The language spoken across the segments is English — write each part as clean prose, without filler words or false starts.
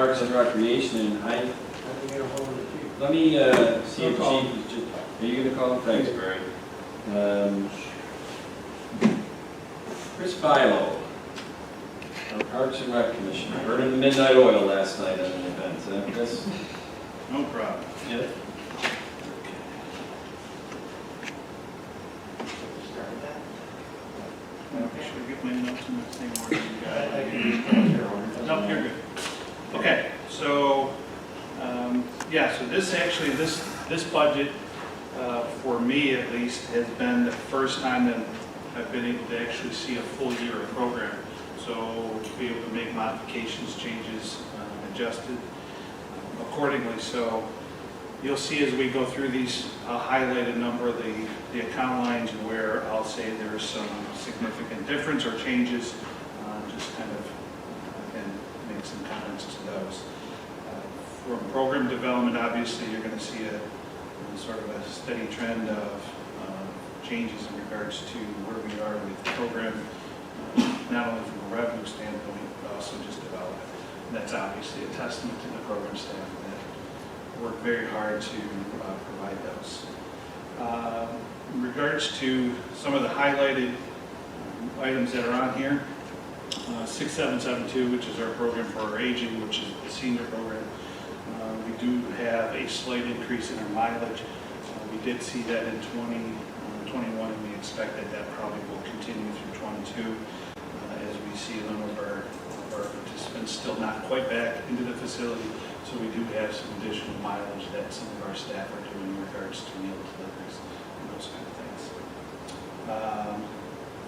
Parks and Recreation, and let me see if Chief is just, are you gonna call him? Thanks, Barry. Chris Philo, our Parks and Rec Commissioner, burning the midnight oil last night at an event. Chris? No problem. Yeah. Should I get my notes in the same order you got? No, you're good. Okay, so, so this budget, for me at least, has been the first time that I've been able to actually see a full year of program. So to be able to make modifications, changes, adjusted accordingly. So you'll see as we go through these, I'll highlight a number of the account lines where I'll say there's some significant difference or changes, just kind of, and make some comments to those. From program development, obviously, you're going to see a sort of a steady trend of changes in regards to where we are with the program, not only from a revenue standpoint, but also just development. And that's obviously a testament to the program staff that work very hard to provide those. In regards to some of the highlighted items that are on here, 6772, which is our program for our aging, which is the senior program. We do have a slight increase in our mileage. We did see that in 2021, and we expect that probably will continue through 22 as we see a number of our participants still not quite back into the facility. So we do have some additional mileage that some of our staff are doing in regards to meal deliveries and those kind of things.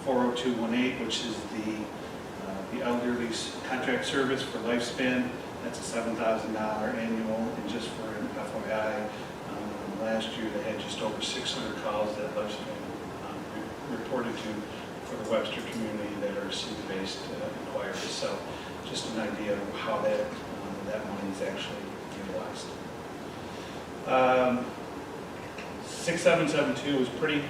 40218, which is the elderly contract service for Lifespan. That's a $7,000 annual, and just for an FYI, last year they had just over 600 calls that Lifespan reported to for the Webster community that are city-based inquiries. So just an idea of how that money is actually utilized. 6772 was pretty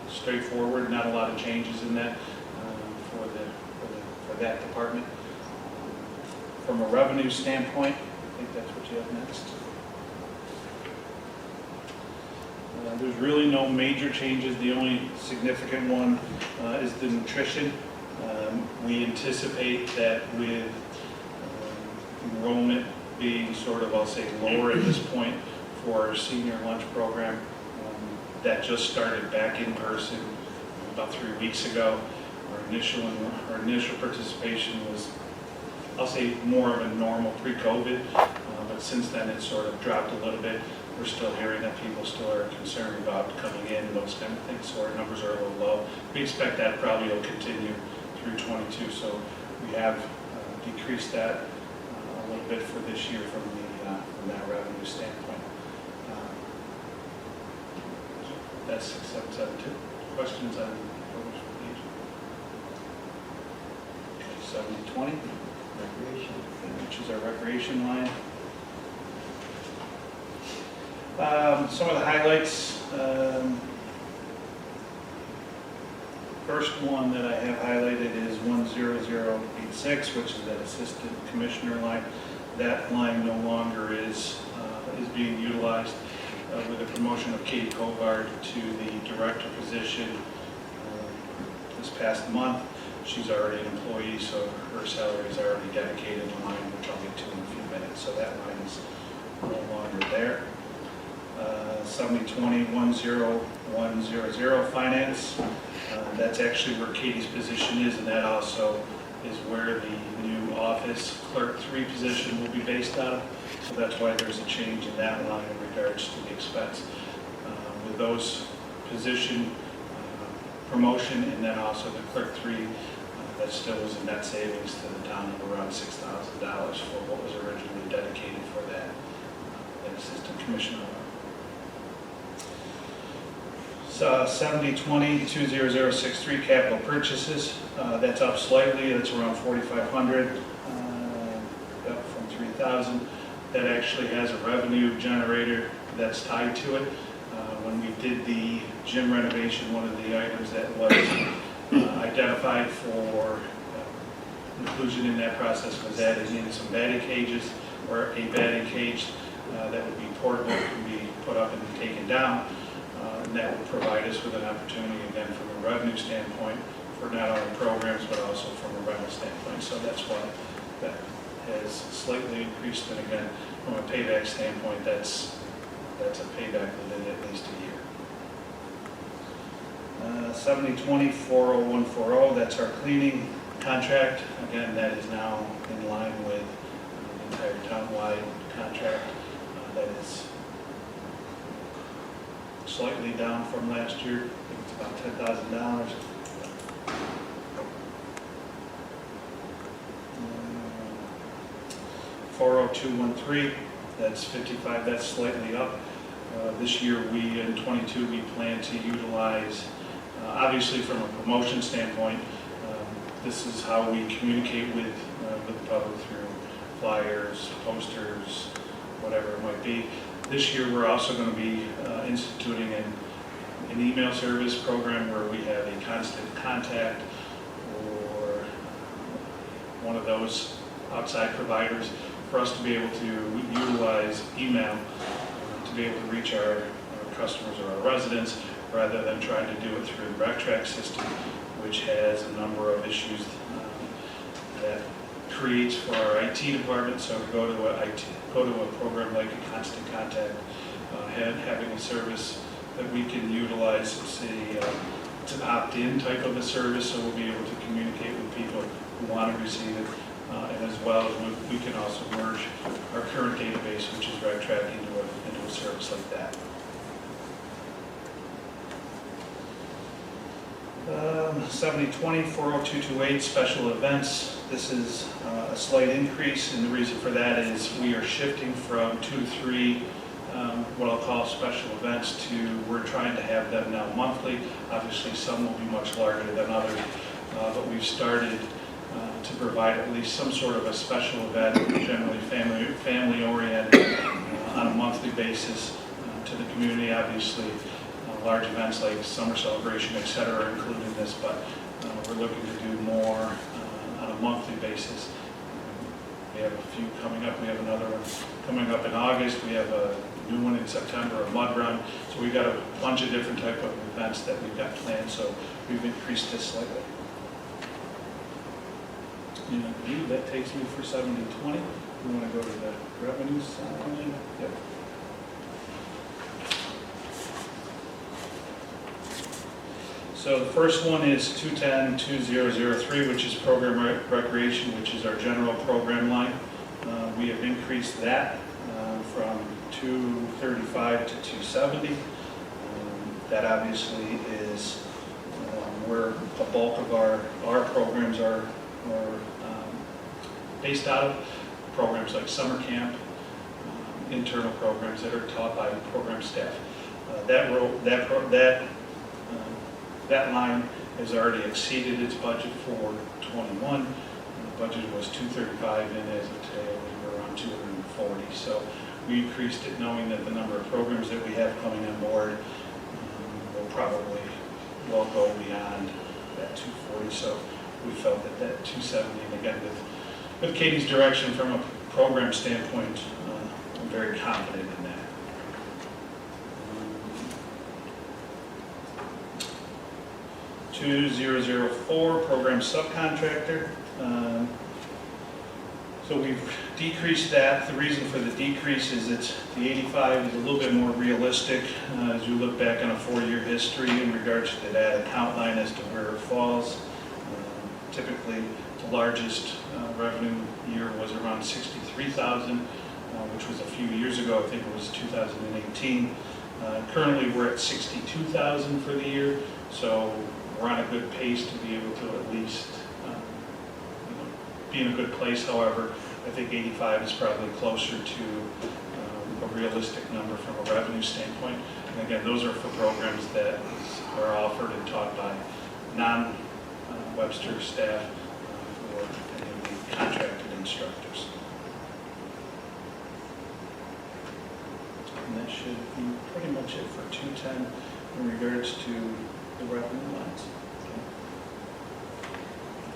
straightforward. Not a lot of changes in that for that department. From a revenue standpoint, I think that's what you have next. There's really no major changes. The only significant one is the nutrition. We anticipate that with enrollment being sort of, I'll say, lower at this point for our senior lunch program, that just started back in person about 3 weeks ago. Our initial participation was, I'll say, more of a normal pre-COVID, but since then it's sort of dropped a little bit. We're still hearing that people still are concerned about coming in and those kind of things, so our numbers are a little low. We expect that probably will continue through 22, so we have decreased that a little bit for this year from that revenue standpoint. That's 6772. Questions on programs for the agent? 7020, recreation, which is our recreation line. Some of the highlights. First one that I have highlighted is 10086, which is that assistant commissioner line. That line no longer is being utilized with the promotion of Katie Kovard to the director position this past month. She's already an employee, so her salary is already dedicated to mine, which I'll get to in a few minutes. So that line is no longer there. 7020-10100 finance. That's actually where Katie's position is, and that also is where the new office clerk 3 position will be based out of. So that's why there's a change in that line in regards to the expense. With those position promotion and then also the clerk 3, that still was a net savings to the town of around $6,000 for what was originally dedicated for that assistant commissioner. 7020-20063 capital purchases. That's up slightly. That's around 4,500, up from 3,000. That actually has a revenue generator that's tied to it. When we did the gym renovation, one of the items that was identified for inclusion in that process was adding in some batting cages, or a batting cage that would be portable, can be put up and taken down. And that would provide us with an opportunity, again, from a revenue standpoint, for not only programs, but also from a rental standpoint. So that's why that has slightly increased. And again, from a payback standpoint, that's a payback within at least a year. 7020-40140, that's our cleaning contract. Again, that is now in line with the entire town-wide contract. That is slightly down from last year. I think it's about $10,000. 40213, that's 55, that's slightly up. This year, in 22, we plan to utilize, obviously from a promotion standpoint, this is how we communicate with the public through flyers, posters, whatever it might be. This year, we're also going to be instituting an email service program where we have a constant contact or one of those outside providers for us to be able to utilize email to be able to reach our customers or our residents, rather than trying to do it through the RecTrack system, which has a number of issues that creates for our IT department. So to go to a program like a Constant Contact, having a service that we can utilize, say, it's an opt-in type of a service, so we'll be able to communicate with people who want to receive it, and as well as we can also merge our current database, which is RecTrack, into a service like that. 7020-40228, special events. This is a slight increase, and the reason for that is we are shifting from 2 to 3 what I'll call special events to, we're trying to have them now monthly. Obviously, some will be much larger than others, but we've started to provide at least some sort of a special event, generally family-oriented, on a monthly basis to the community. Obviously, large events like summer celebration, etc., are included in this, but we're looking to do more on a monthly basis. We have a few coming up. We have another one coming up in August. We have a new one in September, a mud run. So we've got a bunch of different type of events that we've got planned, so we've increased this slightly. And I believe that takes me for 7020. We want to go to the revenue side. Yep. So the first one is 210-2003, which is program recreation, which is our general program line. We have increased that from 235 to 270. That obviously is where a bulk of our programs are based out of. Programs like summer camp, internal programs that are taught by program staff. That line has already exceeded its budget for 21. The budget was 235, and as of today, we were around 240. So we increased it knowing that the number of programs that we have coming on board will probably go beyond that 240. So we felt that 270, and again, with Katie's direction from a program standpoint, I'm very confident in that. 2004, program subcontractor. So we've decreased that. The reason for the decrease is the 85 is a little bit more realistic as you look back on a 4-year history in regards to that account line as to where it falls. Typically, the largest revenue year was around 63,000, which was a few years ago. I think it was 2018. Currently, we're at 62,000 for the year, so we're on a good pace to be able to at least be in a good place. However, I think 85 is probably closer to a realistic number from a revenue standpoint. And again, those are for programs that are offered and taught by non-Webster staff or any of the contracted instructors. And that should be pretty much it for 210 in regards to the revenue lines.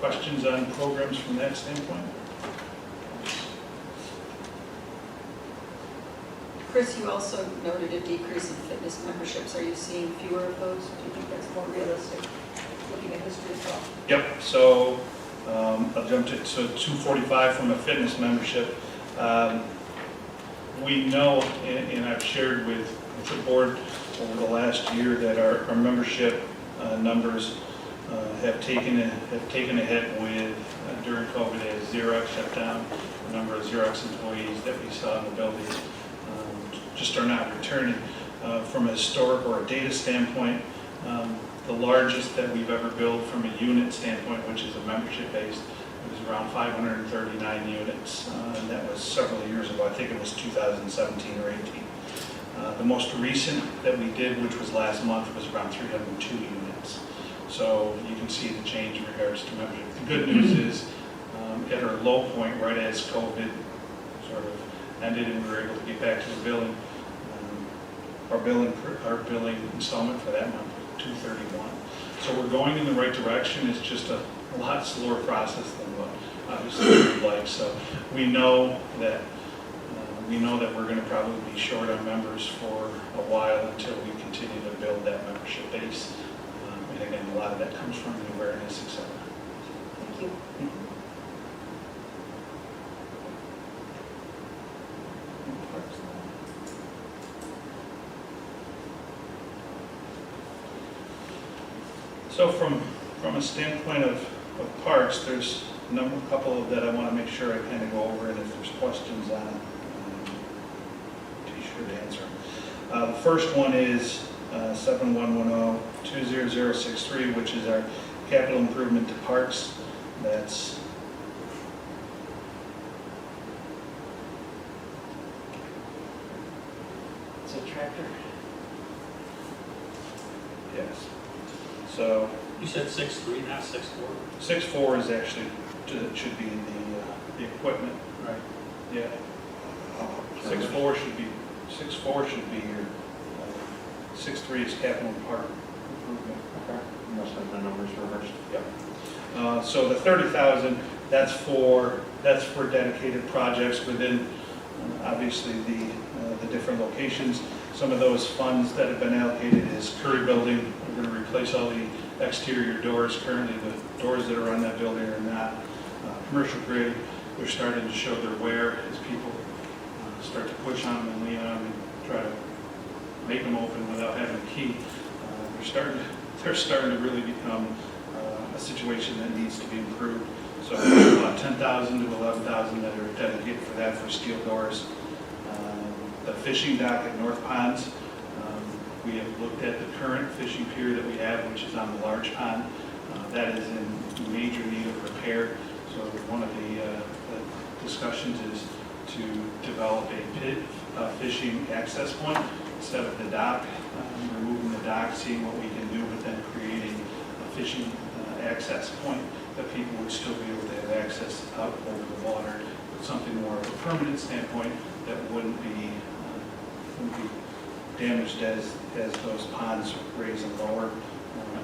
questions on programs from that standpoint? Chris, you also noted a decrease in fitness memberships. Are you seeing fewer of those? Do you think that's more realistic, looking at history as well? Yep, so I'll jump to 245 from a fitness membership. We know, and I've shared with the board over the last year, that our membership numbers have taken a hit with, during COVID, as Xerox shut down. The number of Xerox employees that we saw in the building just are not returning. From a historic or a data standpoint, the largest that we've ever billed from a unit standpoint, which is a membership base, it was around 539 units, and that was several years ago. I think it was 2017 or 18. The most recent that we did, which was last month, was around 302 units. So you can see the change in regards to membership. The good news is, at our low point, right as COVID sort of ended and we were able to get back to the billing, our billing installment for that month was 231. So we're going in the right direction. It's just a lot slower process than what obviously we'd like. So we know that we're going to probably be short on members for a while until we continue to build that membership base. And again, a lot of that comes from the awareness, etc. Thank you. So from a standpoint of parks, there's a couple that I want to make sure I kind of go over, and if there's questions on it, be sure to answer them. The first one is 7110-20063, which is our capital improvement to parks. That's It's a tractor. yes. So You said 6'3", not 6'4"? 6.4 is actually, should be the equipment. Right. Yeah. 6.4 should be your, 6.3 is capital park improvement. Okay, must have the numbers reversed. Yep. So the 30,000, that's for dedicated projects within, obviously, the different locations. Some of those funds that have been allocated is Curry Building. We're going to replace all the exterior doors. Currently, the doors that are on that building are not commercial grade. They're starting to show their wear as people start to push on them and lean on them and try to make them open without having a key. They're starting to really become a situation that needs to be improved. So about 10,000 to 11,000 that are dedicated for that, for steel doors. The fishing dock at North Ponds, we have looked at the current fishing pier that we have, which is on the large pond. That is in major need of repair. So one of the discussions is to develop a fishing access point instead of the dock, removing the dock, seeing what we can do, but then creating a fishing access point that people would still be able to have access out over the water, with something more of a permanent standpoint that wouldn't be damaged as those ponds raise and lower,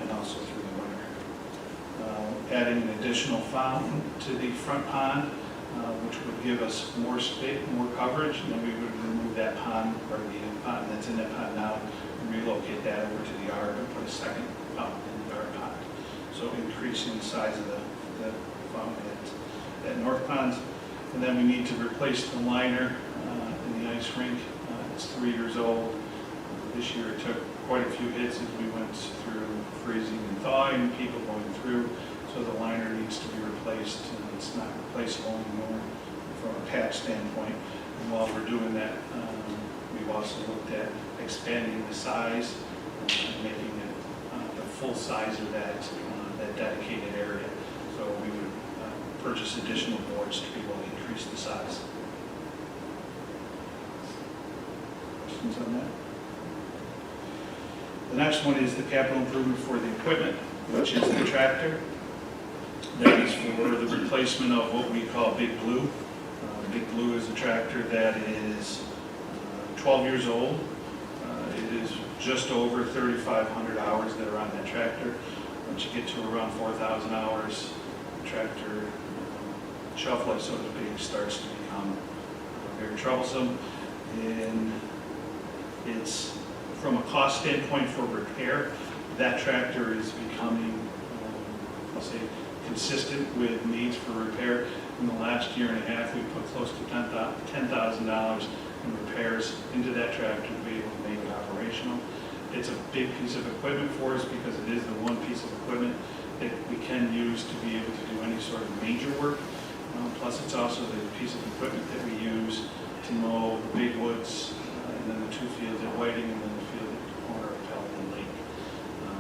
and also through the winter. Adding an additional fountain to the front pond, which would give us more space, more coverage, and then we would remove that pond, or the fountain that's in that pond now, and relocate that over to the yard and put a second fountain in the yard pond. So increasing the size of the fountain at North Ponds. And then we need to replace the liner in the ice rink. It's 3 years old. This year it took quite a few hits as we went through freezing and thawing, people going through. So the liner needs to be replaced, and it's not replaceable anymore from a patch standpoint. And while we're doing that, we've also looked at expanding the size and making it the full size of that dedicated area. So we would purchase additional boards to be able to increase the size. Questions on that? The next one is the capital improvement for the equipment, which is the tractor. That is for the replacement of what we call Big Blue. Big Blue is a tractor that is 12 years old. It is just over 3,500 hours that are on that tractor. Once you get to around 4,000 hours, tractor shelf life, so to speak, starts to become very troublesome. And it's, from a cost standpoint for repair, that tractor is becoming, I'll say, consistent with needs for repair. In the last year and a half, we put close to $10,000 in repairs into that tractor to be able to make it operational. It's a big piece of equipment for us because it is the one piece of equipment that we can use to be able to do any sort of major work. Plus, it's also the piece of equipment that we use to mow the big woods, and then the 2 fields at Whiting, and then the field at the corner of Pelican Lake.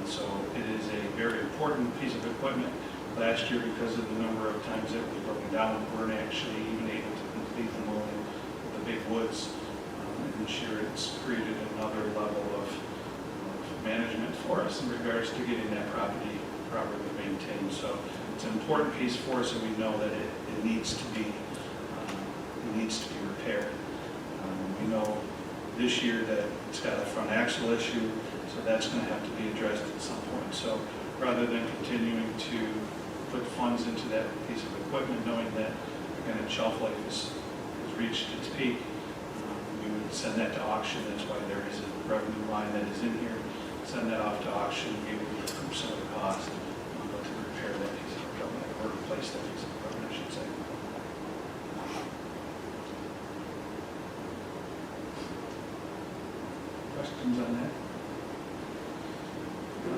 So it is a very important piece of equipment. Last year, because of the number of times that we broke down, we weren't actually even able to complete the mowing of the big woods. And this year, it's created another level of management for us in regards to getting that property properly maintained. So it's an important piece for us, and we know that it needs to be repaired. We know this year that it's got a front axle issue, so that's going to have to be addressed at some point. So rather than continuing to put funds into that piece of equipment, knowing that again its shelf life has reached its peak, we would send that to auction. That's why there is a revenue line that is in here. Send that off to auction, be able to recoup some of the cost, to repair that piece of equipment, or replace that piece of equipment, I should say. Questions on that?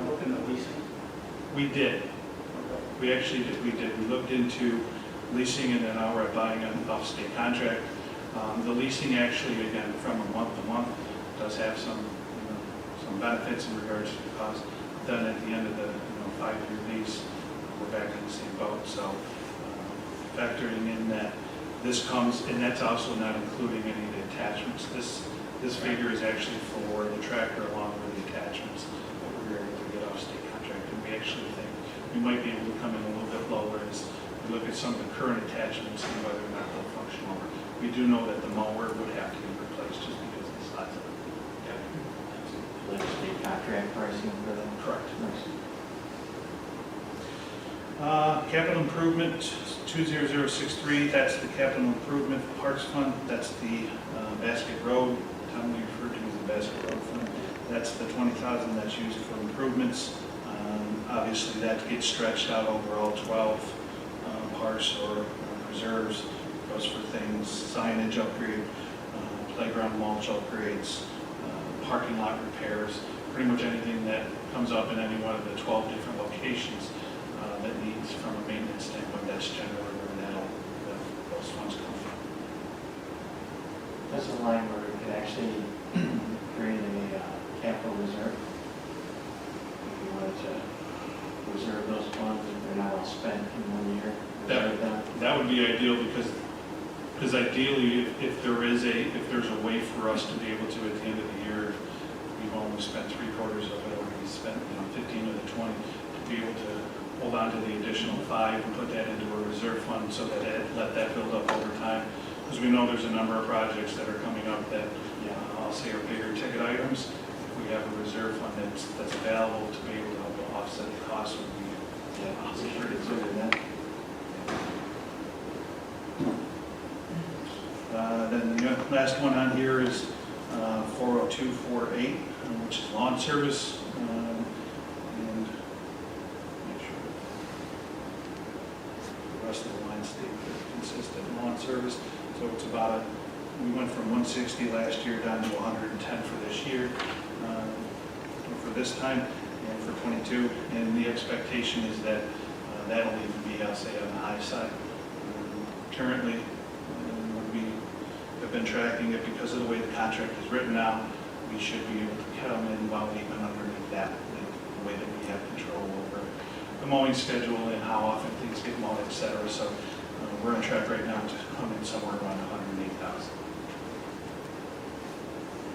Looking at leasing? We did. We actually did. We did. We looked into leasing, and then now we're buying an off-state contract. The leasing actually, again, from a month to month, does have some benefits in regards to the cost. Then at the end of the 5-year lease, we're back in the same boat. So factoring in that this comes, and that's also not including any of the attachments. This figure is actually for the tractor along with the attachments that we were able to get off state contract. And we actually think we might be able to come in a little bit lower as we look at some of the current attachments and whether or not they'll function over. We do know that the mower would have to be replaced just because of the size of it. Like state contract pricing for them? Correct. Nice. Capital improvement 20063, that's the capital improvement parks fund. That's the Basket Road, commonly referred to as the Basket Road fund. That's the $20,000 that's used for improvements. Obviously, that gets stretched out over all 12 parks or reserves. Goes for things, signage upgrade, playground mulch upgrades, parking lot repairs, pretty much anything that comes up in any one of the 12 different locations that needs, from a maintenance standpoint, that's generally where those funds come from. That's a line where we could actually create a capital reserve. If you wanted to reserve those funds, if they're not all spent in 1 year. That would be ideal because ideally, if there's a way for us to be able to, at the end of the year, we've only spent 3/4 of it, or we spent 15 of the 20, to be able to hold on to the additional 5 and put that into a reserve fund so that let that build up over time. Because we know there's a number of projects that are coming up that, I'll say, are bigger ticket items. If we have a reserve fund that's available to be able to help offset the cost, would be Sure, consider that. Then the last one on here is 40248, which is lawn service. And make sure the rest of the lines stay consistent. Lawn service, so it's about we went from 160 last year down to 110 for this year, for this time, and for 22. And the expectation is that that'll even be, I'll say, on the high side. Currently, we have been tracking it because of the way the contract is written now. We should be able to come in well even underneath that, the way that we have control over the mowing schedule and how often things get mowed, et cetera. So we're on track right now to come in somewhere around 108,000.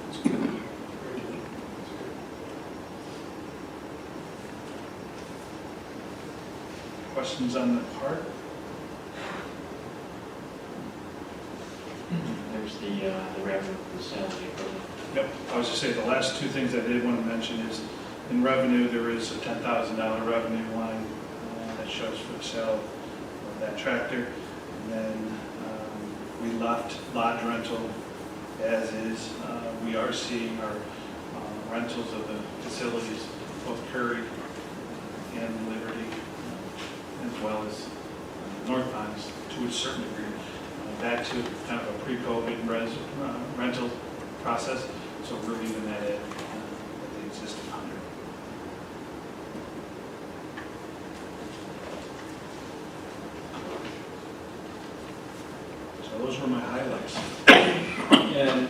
That's good. Questions on the part? There's the revenue for the sale of the equipment. Yep, I was just saying, the last two things I did want to mention is, in revenue, there is a $10,000 revenue line that shows for the sale that tractor. And then we left lodge rental as is. We are seeing our rentals of the facilities, both Curry and Liberty, as well as North Pines, to a certain degree, back to kind of a pre-COVID rental process. So we're leaving that at the existing 100. So those were my highlights. And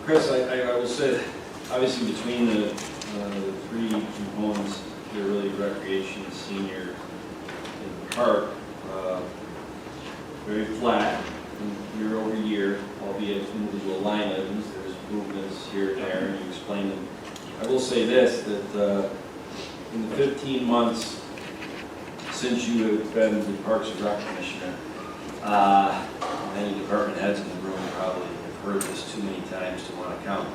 Chris, I will say, obviously between the three components, they're really recreation, senior, and park, very flat year over year, albeit individual line items. There's movements here and there, and you explain them. I will say this, that in the 15 months since you have been the Parks and Rec Commissioner, many department heads in the room probably have heard this too many times to want to count.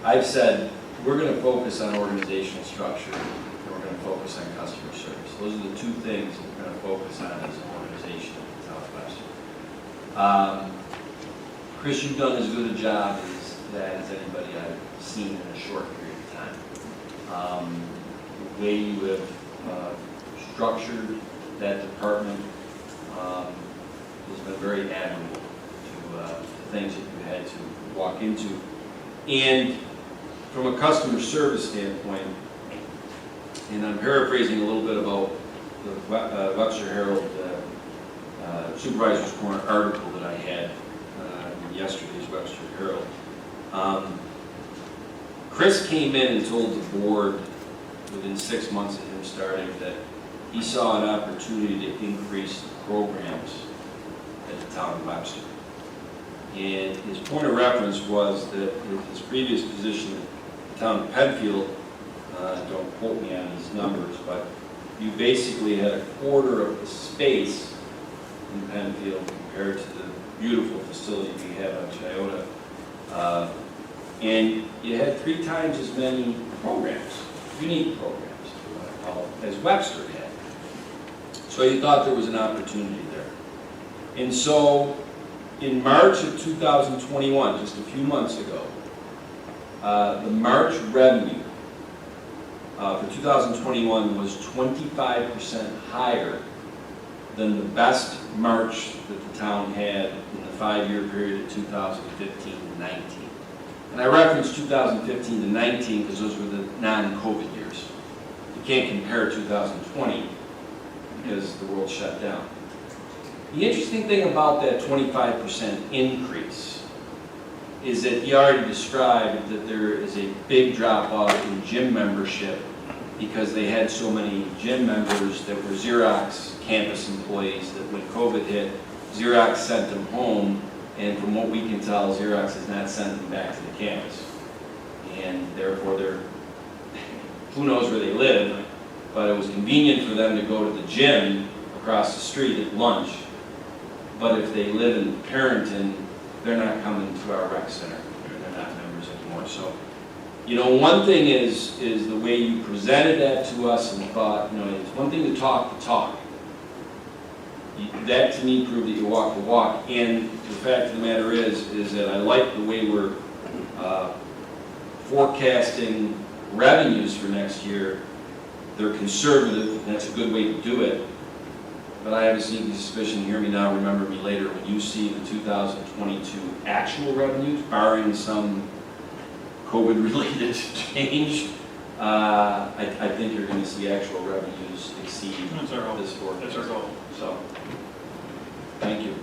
I've said, we're going to focus on organizational structure, and we're going to focus on customer service. Those are the two things that we're going to focus on as an organization at Southwestern. Chris, you've done as good a job as anybody I've seen in a short period of time. The way you have structured that department has been very admirable to the things that you had to walk into. And from a customer service standpoint, and I'm paraphrasing a little bit about the Webster Herald Supervisor's Corner article that I had in yesterday's Webster Herald. Chris came in and told the board within 6 months of him starting that he saw an opportunity to increase the programs at the town of Webster. And his point of reference was that in his previous position at the town of Penfield, don't quote me on these numbers, but you basically had a quarter of the space in Penfield compared to the beautiful facility we have on Chiota. And you had 3 times as many programs, unique programs, as Webster had. So he thought there was an opportunity there. And so in March of 2021, just a few months ago, the March revenue for 2021 was 25% higher than the best March that the town had in the 5-year period of 2015 to 19. And I referenced 2015 to 19 because those were the non-COVID years. You can't compare 2020 because the world shut down. The interesting thing about that 25% increase is that he already described that there is a big drop-off in gym membership because they had so many gym members that were Xerox campus employees that when COVID hit, Xerox sent them home, and from what we can tell, Xerox has not sent them back to the campus. And therefore, who knows where they live, but it was convenient for them to go to the gym across the street at lunch. But if they live in Parrington, they're not coming to our rec center. They're not members anymore. So, you know, one thing is the way you presented that to us and thought, you know, it's one thing to talk the talk. That to me proved that you walk the walk. And the fact of the matter is that I like the way we're forecasting revenues for next year. They're conservative, and that's a good way to do it. But I have a sneaky suspicion, hear me now, remember me later, when you see the 2022 actual revenues, barring some COVID-related change, I think you're going to see actual revenues exceed That's our goal. this forecast. That's our goal. So, thank you.